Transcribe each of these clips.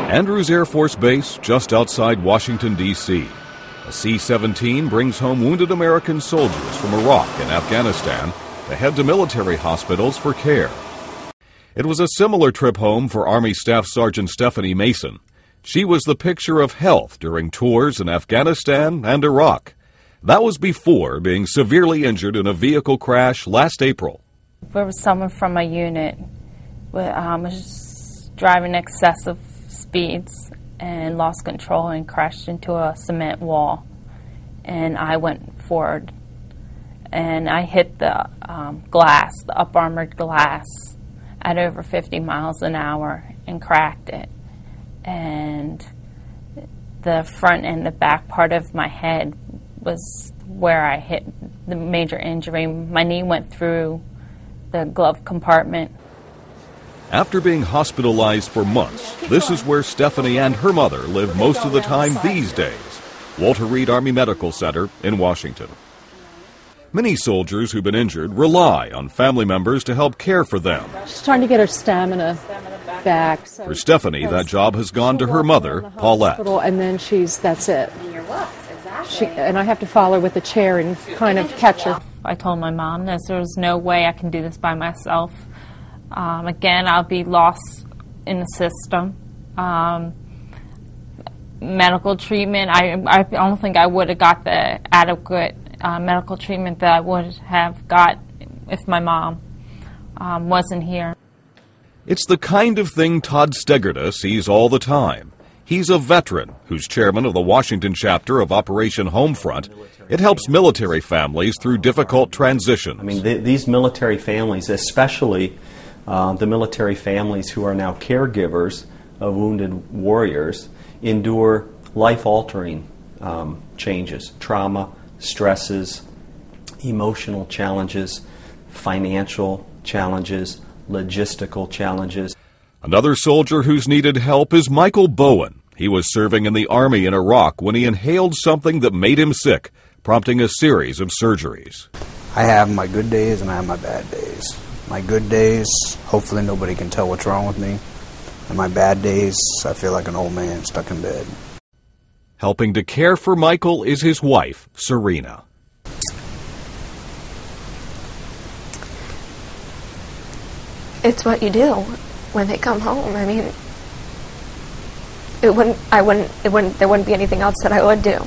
Andrews Air Force Base, just outside Washington, D.C. A C-17 brings home wounded American soldiers from Iraq and Afghanistan to head to military hospitals for care. It was a similar trip home for Army Staff Sergeant Stephanie Mason. She was the picture of health during tours in Afghanistan and Iraq. That was before being severely injured in a vehicle crash last April. There was someone from my unit was driving excessive speeds and lost control and crashed into a cement wall. And I went forward and I hit the glass, the up-armored glass, at over 50 miles an hour and cracked it. And the front and the back part of my head was where I hit the major injury. My knee went through the glove compartment. After being hospitalized for months, this is where Stephanie and her mother live most of the time these days, Walter Reed Army Medical Center in Washington. Many soldiers who've been injured rely on family members to help care for them. She's trying to get her stamina back. For Stephanie, that job has gone to her mother, Paulette. And then that's it. And I have to follow her with a chair and kind of catch her. I told my mom that there's no way I can do this by myself. Again, I'll be lost in the system. Medical treatment, I don't think I would have got the adequate medical treatment that I would have got if my mom wasn't here. It's the kind of thing Todd Stegerda sees all the time. He's a veteran who's chairman of the Washington chapter of Operation Homefront. It helps military families through difficult transitions. I mean, these military families, especially the military families who are now caregivers of wounded warriors, endure life-altering changes, trauma, stresses, emotional challenges, financial challenges, logistical challenges. Another soldier who's needed help is Michael Bowen. He was serving in the Army in Iraq when he inhaled something that made him sick, prompting a series of surgeries. I have my good days and I have my bad days. My good days, hopefully nobody can tell what's wrong with me. And my bad days, I feel like an old man stuck in bed. Helping to care for Michael is his wife, Serena. It's what you do when they come home. I mean, there wouldn't be anything else that I would do.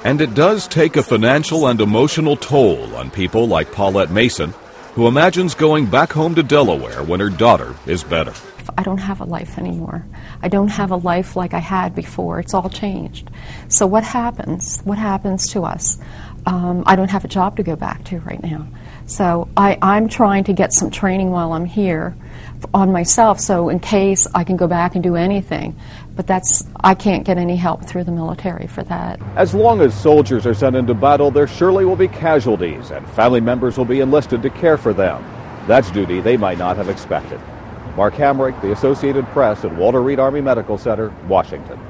And it does take a financial and emotional toll on people like Paulette Mason, who imagines going back home to Delaware when her daughter is better. I don't have a life anymore. I don't have a life like I had before. It's all changed. So what happens? What happens to us? I don't have a job to go back to right now. So I'm trying to get some training while I'm here on myself, so in case I can go back and do anything. But I can't get any help through the military for that. As long as soldiers are sent into battle, there surely will be casualties, and family members will be enlisted to care for them. That's duty they might not have expected. Mark Hamrick, The Associated Press at Walter Reed Army Medical Center, Washington.